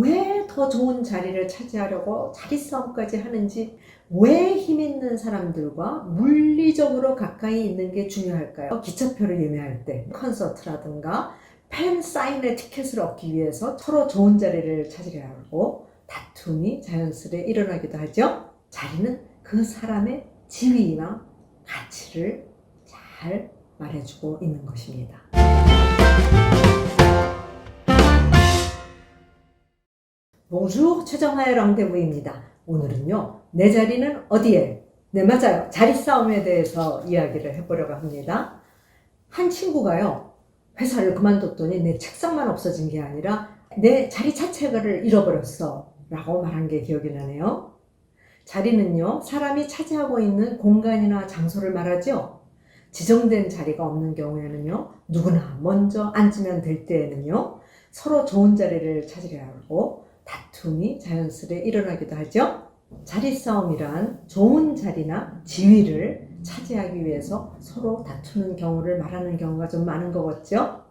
왜 더 좋은 자리를 차지하려고 자리 싸움까지 하는지, 왜 힘 있는 사람들과 물리적으로 가까이 있는 게 중요할까요? 기차표를 예매할 때, 콘서트라든가 팬 사인회 티켓을 얻기 위해서 서로 좋은 자리를 찾으려고 다툼이 자연스레 일어나기도 하죠. 자리는 그 사람의 지위나 가치를 잘 말해주고 있는 것입니다. 봉주 최정화의 랑데부입니다. 오늘은요, 내 자리는 어디에? 네, 맞아요. 자리 싸움에 대해서 이야기를 해보려고 합니다. 한 친구가요, 회사를 그만뒀더니 내 책상만 없어진 게 아니라 내 자리 자체를 잃어버렸어 라고 말한 게 기억이 나네요. 자리는요, 사람이 차지하고 있는 공간이나 장소를 말하죠. 지정된 자리가 없는 경우에는요, 누구나 먼저 앉으면 될 때에는요, 서로 좋은 자리를 찾으려고 다툼이 자연스레 일어나기도 하죠. 자리 싸움이란 좋은 자리나 지위를 차지하기 위해서 서로 다투는 경우를 말하는 경우가 좀 많은 것 같죠.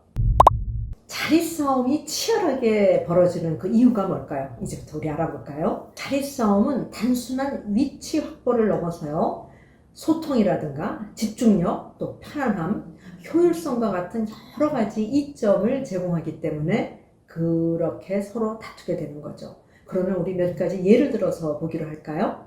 자리 싸움이 치열하게 벌어지는 그 이유가 뭘까요? 이제부터 우리 알아볼까요? 자리 싸움은 단순한 위치 확보를 넘어서요, 소통이라든가 집중력, 또 편안함, 효율성과 같은 여러 가지 이점을 제공하기 때문에 그렇게 서로 다투게 되는 거죠. 그러면 우리 몇 가지 예를 들어서 보기로 할까요?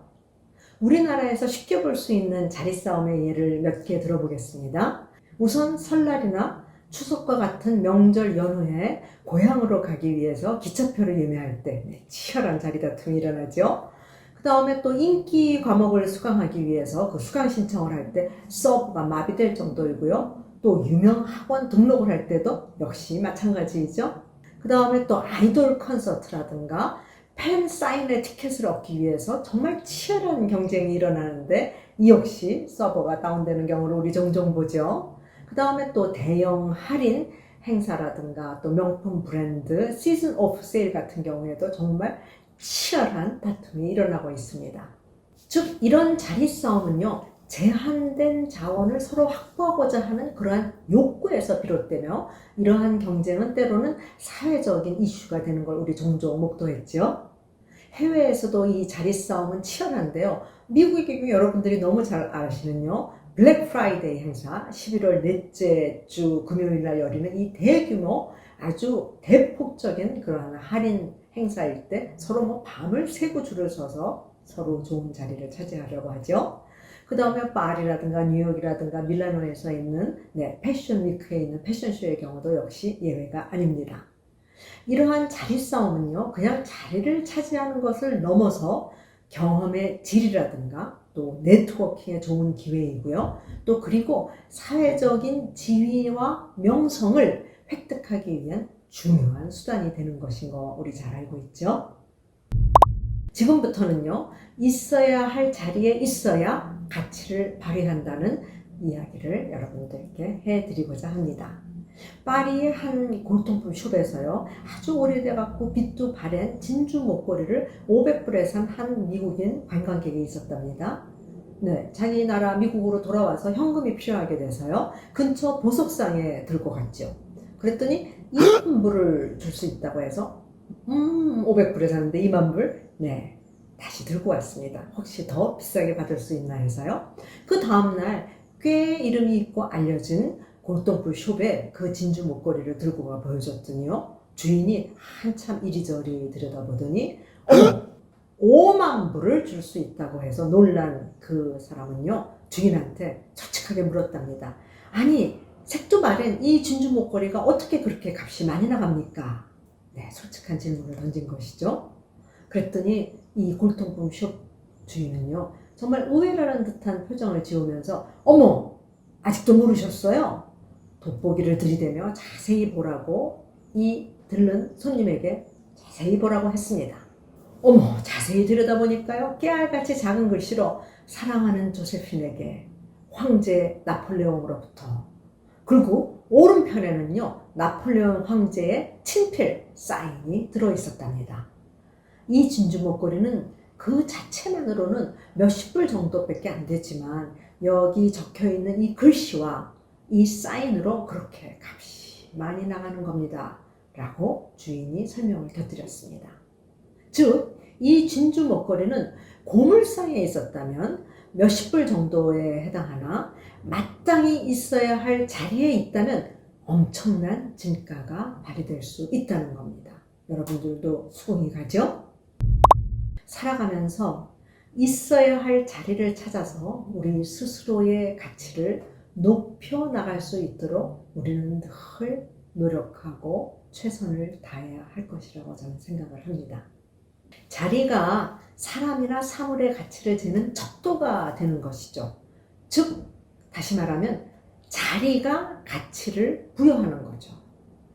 우리나라에서 쉽게 볼 수 있는 자리 싸움의 예를 몇 개 들어보겠습니다. 우선 설날이나 추석과 같은 명절 연휴에 고향으로 가기 위해서 기차표를 예매할 때 치열한 자리 다툼이 일어나죠. 그 다음에 또 인기 과목을 수강하기 위해서 그 수강 신청을 할 때 서버가 마비될 정도이고요. 또 유명 학원 등록을 할 때도 역시 마찬가지이죠. 그 다음에 또 아이돌 콘서트라든가 팬 사인회 티켓을 얻기 위해서 정말 치열한 경쟁이 일어나는데 이 역시 서버가 다운되는 경우를 우리 종종 보죠. 그 다음에 또 대형 할인 행사라든가 또 명품 브랜드 시즌 오프 세일 같은 경우에도 정말 치열한 다툼이 일어나고 있습니다. 즉 이런 자리 싸움은요, 제한된 자원을 서로 확보하고자 하는 그러한 욕구에서 비롯되며 이러한 경쟁은 때로는 사회적인 이슈가 되는 걸 우리 종종 목도했죠. 해외에서도 이 자리 싸움은 치열한데요. 미국의 여러분들이 너무 잘 아시는요, 블랙 프라이데이 행사, 11월 넷째 주 금요일 날 열리는 이 대규모 아주 대폭적인 그러한 할인 행사일 때 서로 밤을 새고 줄을 서서 서로 좋은 자리를 차지하려고 하죠. 그 다음에 파리라든가 뉴욕이라든가 밀라노에서 있는 패션 위크에 있는 패션쇼의 경우도 역시 예외가 아닙니다. 이러한 자리 싸움은요, 그냥 자리를 차지하는 것을 넘어서 경험의 질이라든가 또 네트워킹에 좋은 기회이고요. 또 그리고 사회적인 지위와 명성을 획득하기 위한 중요한 수단이 되는 것인 거 우리 잘 알고 있죠. 지금부터는요, 있어야 할 자리에 있어야 가치를 발휘한다는 이야기를 여러분들께 해드리고자 합니다. 파리의 한 골동품 숍에서요, 아주 오래돼갖고 빛도 바랜 진주 목걸이를 500불에 산 한 미국인 관광객이 있었답니다. 자기 나라 미국으로 돌아와서 현금이 필요하게 돼서요, 근처 보석상에 들고 갔죠. 그랬더니 2만 불을 줄 수 있다고 해서 500불에 샀는데 2만 불? 다시 들고 왔습니다. 혹시 더 비싸게 받을 수 있나 해서요. 그 다음날 꽤 이름이 있고 알려진 골동품 숍에 그 진주 목걸이를 들고 가 보여줬더니요, 주인이 한참 이리저리 들여다보더니 5만 불을 줄 수 있다고 해서 놀란 그 사람은요, 주인한테 솔직하게 물었답니다. 아니, 색도 바랜 이 진주 목걸이가 어떻게 그렇게 값이 많이 나갑니까? 솔직한 질문을 던진 것이죠. 그랬더니 이 골동품 숍 주인은요, 정말 의외라는 듯한 표정을 지으면서 어머, 아직도 모르셨어요? 돋보기를 들이대며 자세히 보라고 이 들른 손님에게 자세히 보라고 했습니다. 어머, 자세히 들여다보니까요, 깨알같이 작은 글씨로 사랑하는 조세핀에게 황제 나폴레옹으로부터, 그리고 오른편에는요, 나폴레옹 황제의 친필 사인이 들어있었답니다. 이 진주 목걸이는 그 자체만으로는 몇십 불 정도밖에 안 되지만 여기 적혀있는 이 글씨와 이 사인으로 그렇게 값이 많이 나가는 겁니다 라고 주인이 설명을 곁들였습니다. 즉, 이 진주 먹거리는 고물상에 있었다면 몇십 불 정도에 해당하나 마땅히 있어야 할 자리에 있다면 엄청난 진가가 발휘될 수 있다는 겁니다. 여러분들도 수긍이 가죠? 살아가면서 있어야 할 자리를 찾아서 우리 스스로의 가치를 높여 나갈 수 있도록 우리는 늘 노력하고 최선을 다해야 할 것이라고 저는 생각을 합니다. 자리가 사람이나 사물의 가치를 재는 척도가 되는 것이죠. 즉, 다시 말하면 자리가 가치를 부여하는 거죠.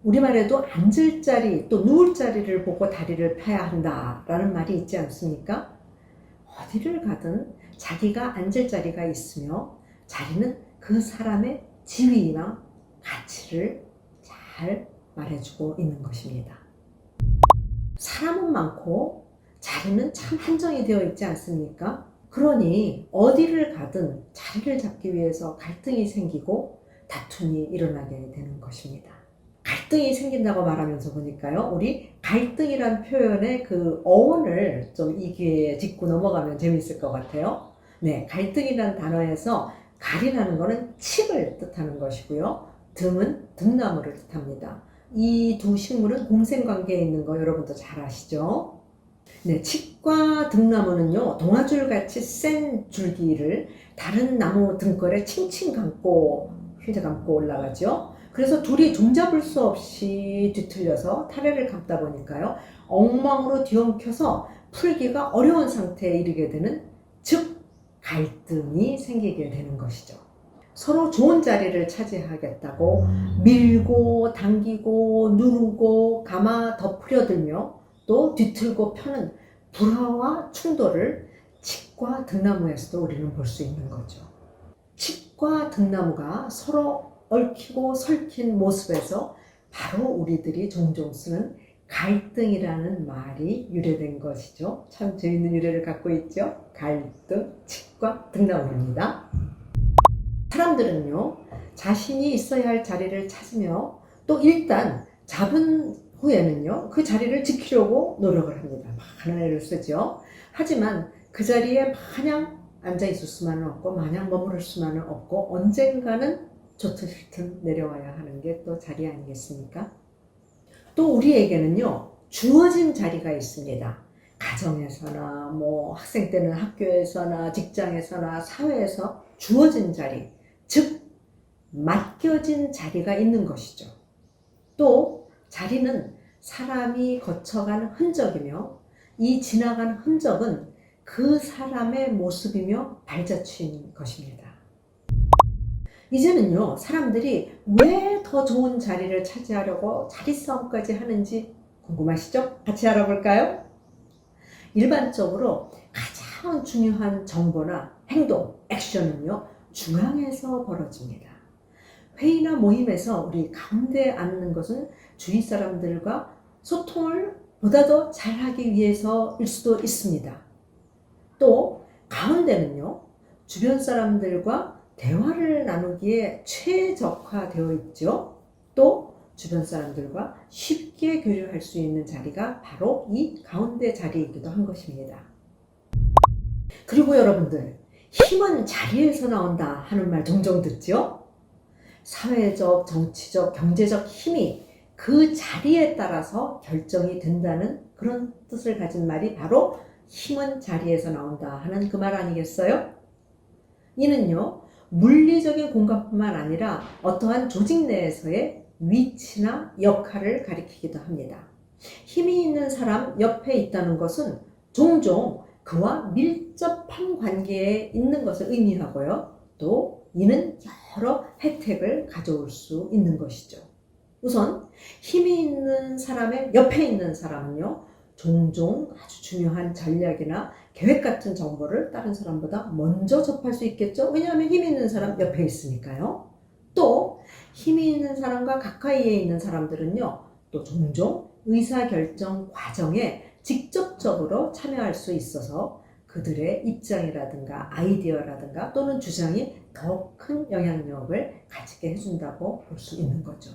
우리말에도 앉을 자리 또 누울 자리를 보고 다리를 펴야 한다라는 말이 있지 않습니까? 어디를 가든 자기가 앉을 자리가 있으며 자리는 그 사람의 지위나 가치를 잘 말해주고 있는 것입니다. 사람은 많고 자리는 참 한정이 되어 있지 않습니까? 그러니 어디를 가든 자리를 잡기 위해서 갈등이 생기고 다툼이 일어나게 되는 것입니다. 갈등이 생긴다고 말하면서 보니까요, 우리 갈등이란 표현의 그 어원을 좀 이 기회에 짚고 넘어가면 재미있을 것 같아요. 네, 갈등이란 단어에서 갈이라는 것은 칡을 뜻하는 것이고요, 등은 등나무를 뜻합니다. 이 두 식물은 공생관계에 있는 거 여러분도 잘 아시죠? 네, 칡과 등나무는요, 동아줄 같이 센 줄기를 다른 나무 등걸에 칭칭 감고 휘저감고 올라가죠. 그래서 둘이 종잡을 수 없이 뒤틀려서 타래를 감다 보니까요, 엉망으로 뒤엉켜서 풀기가 어려운 상태에 이르게 되는, 즉 갈등이 생기게 되는 것이죠. 서로 좋은 자리를 차지하겠다고 밀고 당기고 누르고 감아 덮으려들며 또 뒤틀고 펴는 불화와 충돌을 칡과 등나무에서도 우리는 볼 수 있는 거죠. 칡과 등나무가 서로 얽히고 설킨 모습에서 바로 우리들이 종종 쓰는 갈등이라는 말이 유래된 것이죠. 참 재밌는 유래를 갖고 있죠. 갈등, 칡과 등나무입니다. 사람들은요, 자신이 있어야 할 자리를 찾으며 또 일단 잡은 후에는요, 그 자리를 지키려고 노력을 합니다. 많은 애를 쓰죠. 하지만 그 자리에 마냥 앉아 있을 수만은 없고 마냥 머무를 수만은 없고 언젠가는 좋든 싫든 내려와야 하는 게 또 자리 아니겠습니까? 또 우리에게는요, 주어진 자리가 있습니다. 가정에서나 학생 때는 학교에서나 직장에서나 사회에서 주어진 자리, 즉 맡겨진 자리가 있는 것이죠. 또 자리는 사람이 거쳐간 흔적이며 이 지나간 흔적은 그 사람의 모습이며 발자취인 것입니다. 이제는요, 사람들이 왜 더 좋은 자리를 차지하려고 자리 싸움까지 하는지 궁금하시죠? 같이 알아볼까요? 일반적으로 가장 중요한 정보나 행동, 액션은요, 중앙에서 벌어집니다. 회의나 모임에서 우리 가운데 앉는 것은 주위 사람들과 소통을 보다 더 잘하기 위해서일 수도 있습니다. 또 가운데는요, 주변 사람들과 대화를 나누기에 최적화되어 있죠. 또 주변 사람들과 쉽게 교류할 수 있는 자리가 바로 이 가운데 자리이기도 한 것입니다. 그리고 여러분들, 힘은 자리에서 나온다 하는 말 종종 듣죠? 사회적, 정치적, 경제적 힘이 그 자리에 따라서 결정이 된다는 그런 뜻을 가진 말이 바로 힘은 자리에서 나온다 하는 그 말 아니겠어요? 이는요, 물리적인 공간뿐만 아니라 어떠한 조직 내에서의 위치나 역할을 가리키기도 합니다. 힘이 있는 사람 옆에 있다는 것은 종종 그와 밀접한 관계에 있는 것을 의미하고요. 또 이는 여러 혜택을 가져올 수 있는 것이죠. 우선 힘이 있는 사람의 옆에 있는 사람은요, 종종 아주 중요한 전략이나 계획 같은 정보를 다른 사람보다 먼저 접할 수 있겠죠. 왜냐하면 힘이 있는 사람 옆에 있으니까요. 또 힘이 있는 사람과 가까이에 있는 사람들은요, 또 종종 의사결정 과정에 직접적으로 참여할 수 있어서 그들의 입장이라든가 아이디어라든가 또는 주장이 더 큰 영향력을 가지게 해준다고 볼 수 있는 거죠.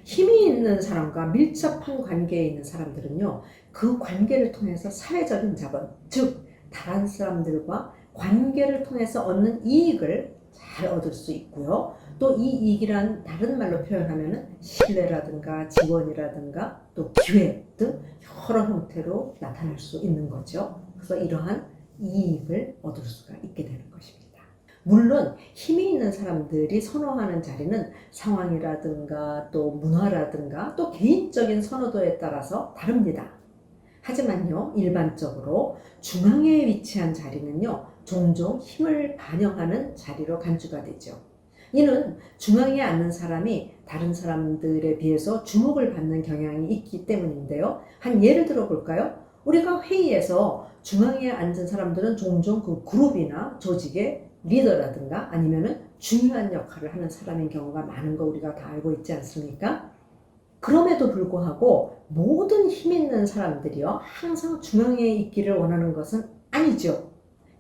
힘이 있는 사람과 밀접한 관계에 있는 사람들은요, 그 관계를 통해서 사회적인 자본, 즉 다른 사람들과 관계를 통해서 얻는 이익을 잘 얻을 수 있고요. 또 이 이익이란 다른 말로 표현하면 신뢰라든가 지원이라든가 또 기회 등 여러 형태로 나타날 수 있는 거죠. 그래서 이러한 이익을 얻을 수가 있게 되는 것입니다. 물론 힘이 있는 사람들이 선호하는 자리는 상황이라든가 또 문화라든가 또 개인적인 선호도에 따라서 다릅니다. 하지만요, 일반적으로 중앙에 위치한 자리는요, 종종 힘을 반영하는 자리로 간주가 되죠. 이는 중앙에 앉는 사람이 다른 사람들에 비해서 주목을 받는 경향이 있기 때문인데요. 한 예를 들어 볼까요? 우리가 회의에서 중앙에 앉은 사람들은 종종 그 그룹이나 조직의 리더라든가 아니면은 중요한 역할을 하는 사람인 경우가 많은 거 우리가 다 알고 있지 않습니까? 그럼에도 불구하고 모든 힘 있는 사람들이요, 항상 중앙에 있기를 원하는 것은 아니죠.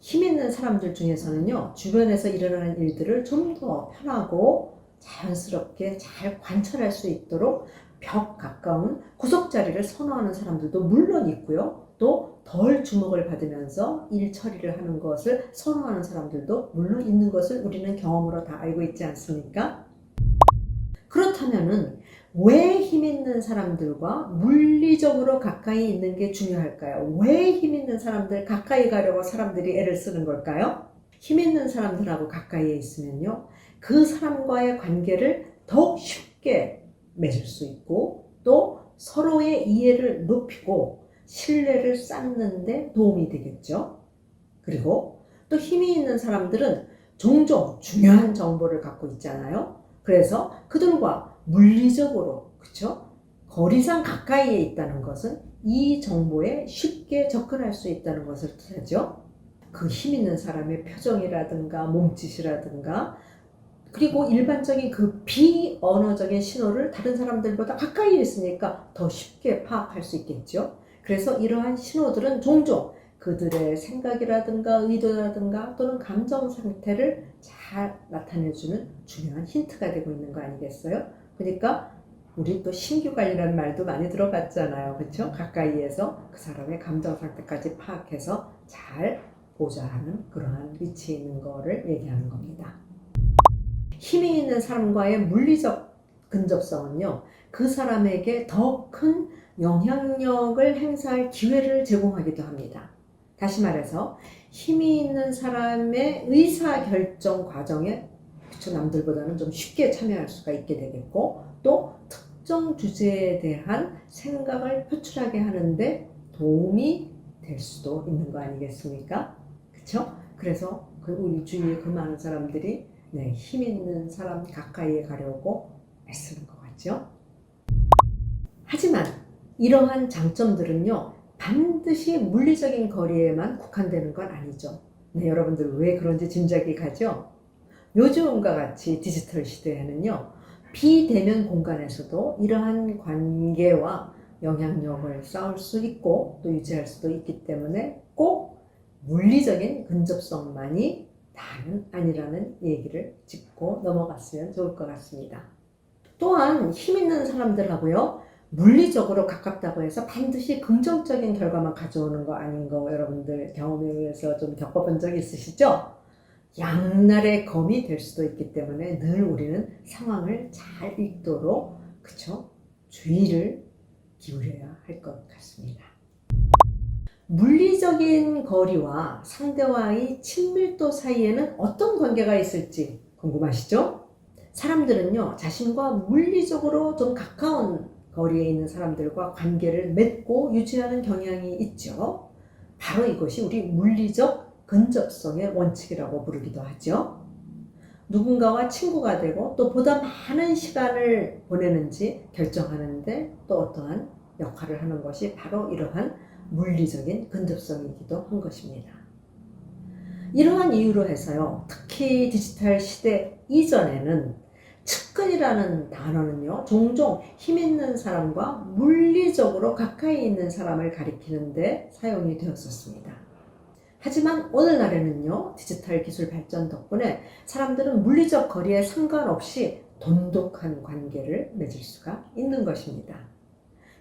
힘 있는 사람들 중에서는요, 주변에서 일어나는 일들을 좀 더 편하고 자연스럽게 잘 관찰할 수 있도록 벽 가까운 구석 자리를 선호하는 사람들도 물론 있고요. 또 덜 주목을 받으면서 일 처리를 하는 것을 선호하는 사람들도 물론 있는 것을 우리는 경험으로 다 알고 있지 않습니까? 그렇다면은 왜 힘 있는 사람들과 물리적으로 가까이 있는 게 중요할까요? 왜 힘 있는 사람들 가까이 가려고 사람들이 애를 쓰는 걸까요? 힘 있는 사람들하고 가까이에 있으면요, 그 사람과의 관계를 더욱 쉽게 맺을 수 있고 또 서로의 이해를 높이고 신뢰를 쌓는 데 도움이 되겠죠. 그리고 또 힘이 있는 사람들은 종종 중요한 정보를 갖고 있잖아요. 그래서 그들과 물리적으로, 그쵸? 거리상 가까이에 있다는 것은 이 정보에 쉽게 접근할 수 있다는 것을 뜻하죠. 그 힘 있는 사람의 표정이라든가 몸짓이라든가 그리고 일반적인 그 비언어적인 신호를 다른 사람들보다 가까이 있으니까 더 쉽게 파악할 수 있겠죠. 그래서 이러한 신호들은 종종 그들의 생각이라든가 의도라든가 또는 감정 상태를 잘 나타내주는 중요한 힌트가 되고 있는 거 아니겠어요? 그러니까 우리 또 신규관이라는 말도 많이 들어봤잖아요. 그렇죠? 가까이에서 그 사람의 감정 상태까지 파악해서 잘 보좌하는 그러한 위치에 있는 거를 얘기하는 겁니다. 힘이 있는 사람과의 물리적 근접성은요, 그 사람에게 더 큰 영향력을 행사할 기회를 제공하기도 합니다. 다시 말해서 힘이 있는 사람의 의사결정 과정에 남들보다는 좀 쉽게 참여할 수가 있게 되겠고 또 특정 주제에 대한 생각을 표출하게 하는데 도움이 될 수도 있는 거 아니겠습니까? 그렇죠? 그래서 우리 주위에 그 많은 사람들이 힘 있는 사람 가까이에 가려고 애쓰는 것 같죠? 하지만 이러한 장점들은요, 반드시 물리적인 거리에만 국한되는 건 아니죠. 여러분들 왜 그런지 짐작이 가죠? 요즘과 같이 디지털 시대에는요, 비대면 공간에서도 이러한 관계와 영향력을 쌓을 수 있고 또 유지할 수도 있기 때문에 꼭 물리적인 근접성만이 다는 아니라는 얘기를 짚고 넘어갔으면 좋을 것 같습니다. 또한 힘 있는 사람들하고요, 물리적으로 가깝다고 해서 반드시 긍정적인 결과만 가져오는 거 아닌 거 여러분들 경험에 의해서 좀 겪어본 적 있으시죠? 양날의 검이 될 수도 있기 때문에 늘 우리는 상황을 잘 읽도록 그쵸? 주의를 기울여야 할 것 같습니다. 물리적인 거리와 상대와의 친밀도 사이에는 어떤 관계가 있을지 궁금하시죠? 사람들은요, 자신과 물리적으로 좀 가까운 거리에 있는 사람들과 관계를 맺고 유지하는 경향이 있죠. 바로 이것이 우리 물리적 근접성의 원칙이라고 부르기도 하죠. 누군가와 친구가 되고 또 보다 많은 시간을 보내는지 결정하는데 또 어떠한 역할을 하는 것이 바로 이러한 물리적인 근접성이기도 한 것입니다. 이러한 이유로 해서요, 특히 디지털 시대 이전에는 측근이라는 단어는요, 종종 힘 있는 사람과 물리적으로 가까이 있는 사람을 가리키는데 사용이 되었었습니다. 하지만 오늘날에는요, 디지털 기술 발전 덕분에 사람들은 물리적 거리에 상관없이 돈독한 관계를 맺을 수가 있는 것입니다.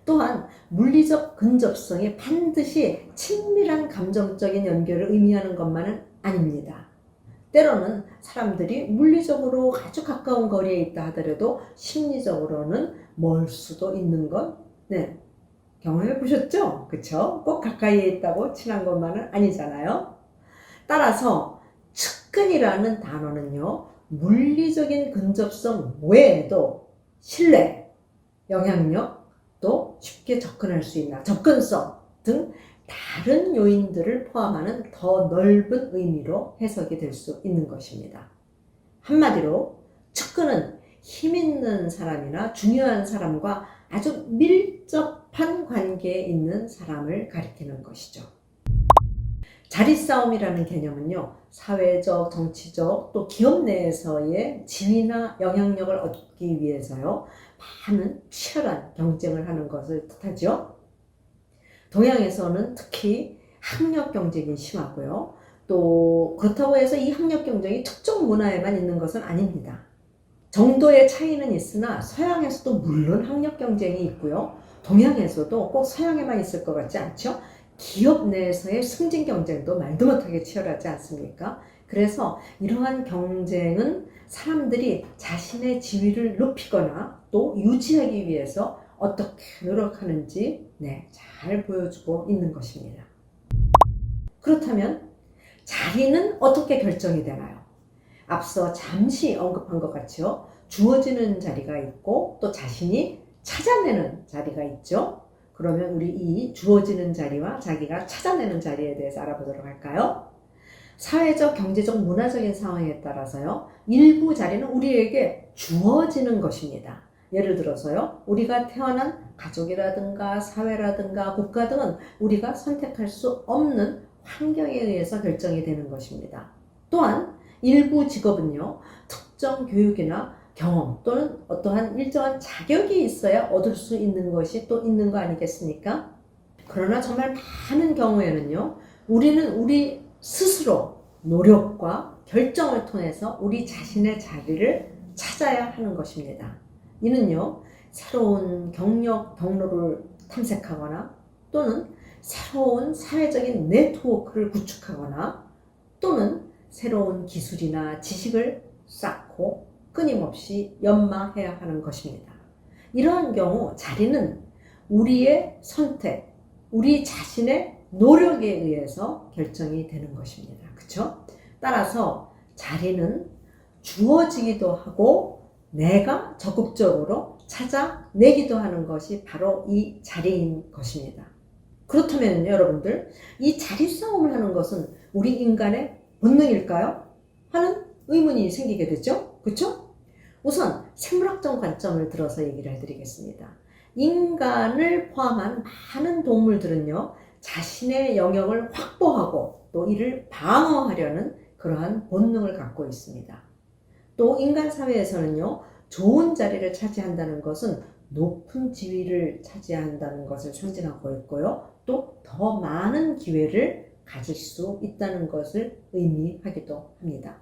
또한 물리적 근접성이 반드시 친밀한 감정적인 연결을 의미하는 것만은 아닙니다. 때로는 사람들이 물리적으로 아주 가까운 거리에 있다 하더라도 심리적으로는 멀 수도 있는 건 경험해 보셨죠? 그쵸? 꼭 가까이에 있다고 친한 것만은 아니잖아요. 따라서 측근이라는 단어는요, 물리적인 근접성 외에도 신뢰, 영향력, 또 쉽게 접근할 수 있는 접근성 등 다른 요인들을 포함하는 더 넓은 의미로 해석이 될 수 있는 것입니다. 한마디로 측근은 힘 있는 사람이나 중요한 사람과 아주 밀접한 관계에 있는 사람을 가리키는 것이죠. 자리싸움이라는 개념은요, 사회적, 정치적, 또 기업 내에서의 지위나 영향력을 얻기 위해서요, 많은 치열한 경쟁을 하는 것을 뜻하죠. 동양에서는 특히 학력 경쟁이 심하고요. 또 그렇다고 해서 이 학력 경쟁이 특정 문화에만 있는 것은 아닙니다. 정도의 차이는 있으나 서양에서도 물론 학력 경쟁이 있고요. 동양에서도 꼭 서양에만 있을 것 같지 않죠? 기업 내에서의 승진 경쟁도 말도 못하게 치열하지 않습니까? 그래서 이러한 경쟁은 사람들이 자신의 지위를 높이거나 또 유지하기 위해서 어떻게 노력하는지 잘 보여주고 있는 것입니다. 그렇다면 자리는 어떻게 결정이 되나요? 앞서 잠시 언급한 것 같죠? 주어지는 자리가 있고 또 자신이 찾아내는 자리가 있죠? 그러면 우리 이 주어지는 자리와 자기가 찾아내는 자리에 대해서 알아보도록 할까요? 사회적, 경제적, 문화적인 상황에 따라서요, 일부 자리는 우리에게 주어지는 것입니다. 예를 들어서요, 우리가 태어난 가족이라든가 사회라든가 국가 등은 우리가 선택할 수 없는 환경에 의해서 결정이 되는 것입니다. 또한 일부 직업은요, 특정 교육이나 경험 또는 어떠한 일정한 자격이 있어야 얻을 수 있는 것이 또 있는 거 아니겠습니까? 그러나 정말 많은 경우에는요, 우리는 우리 스스로 노력과 결정을 통해서 우리 자신의 자리를 찾아야 하는 것입니다. 이는요, 새로운 경로를 탐색하거나 또는 새로운 사회적인 네트워크를 구축하거나 또는 새로운 기술이나 지식을 쌓고 끊임없이 연마해야 하는 것입니다. 이러한 경우 자리는 우리의 선택, 우리 자신의 노력에 의해서 결정이 되는 것입니다. 그렇죠? 따라서 자리는 주어지기도 하고 내가 적극적으로 찾아내기도 하는 것이 바로 이 자리인 것입니다. 그렇다면 여러분들, 이 자리 싸움을 하는 것은 우리 인간의 본능일까요? 하는 의문이 생기게 되죠. 그렇죠? 우선 생물학적 관점을 들어서 얘기를 해드리겠습니다. 인간을 포함한 많은 동물들은요, 자신의 영역을 확보하고 또 이를 방어하려는 그러한 본능을 갖고 있습니다. 또 인간 사회에서는요, 좋은 자리를 차지한다는 것은 높은 지위를 차지한다는 것을 상징하고 있고요, 또 더 많은 기회를 가질 수 있다는 것을 의미하기도 합니다.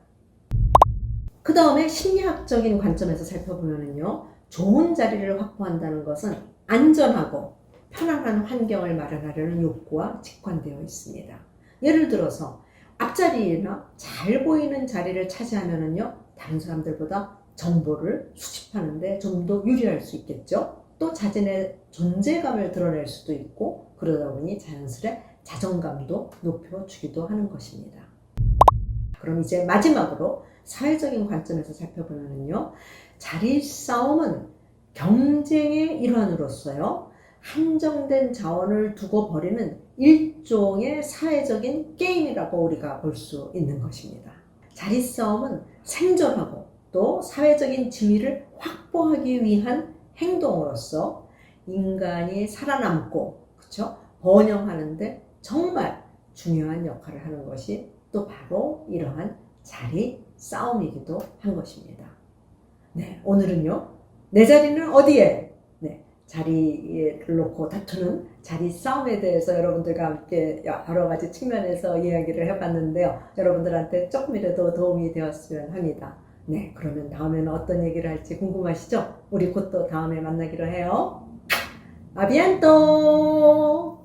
그 다음에 심리학적인 관점에서 살펴보면요, 좋은 자리를 확보한다는 것은 안전하고 편안한 환경을 마련하려는 욕구와 직관되어 있습니다. 예를 들어서 앞자리나 잘 보이는 자리를 차지하면요, 다른 사람들보다 정보를 수집하는데 좀 더 유리할 수 있겠죠. 또 자신의 존재감을 드러낼 수도 있고, 그러다 보니 자연스레 자존감도 높여주기도 하는 것입니다. 그럼 이제 마지막으로 사회적인 관점에서 살펴보면요, 자리 싸움은 경쟁의 일환으로서요, 한정된 자원을 두고 벌이는 일종의 사회적인 게임이라고 우리가 볼 수 있는 것입니다. 자리 싸움은 생존하고 또 사회적인 지위를 확보하기 위한 행동으로서 인간이 살아남고, 그렇죠? 번영하는데 정말 중요한 역할을 하는 것이 또 바로 이러한 자리 싸움이기도 한 것입니다. 오늘은요, 내 자리는 어디에? 자리를 놓고 다투는 자리 싸움에 대해서 여러분들과 함께 여러 가지 측면에서 이야기를 해봤는데요. 여러분들한테 조금이라도 도움이 되었으면 합니다. 그러면 다음에는 어떤 얘기를 할지 궁금하시죠? 우리 곧 또 다음에 만나기로 해요. 아비안또!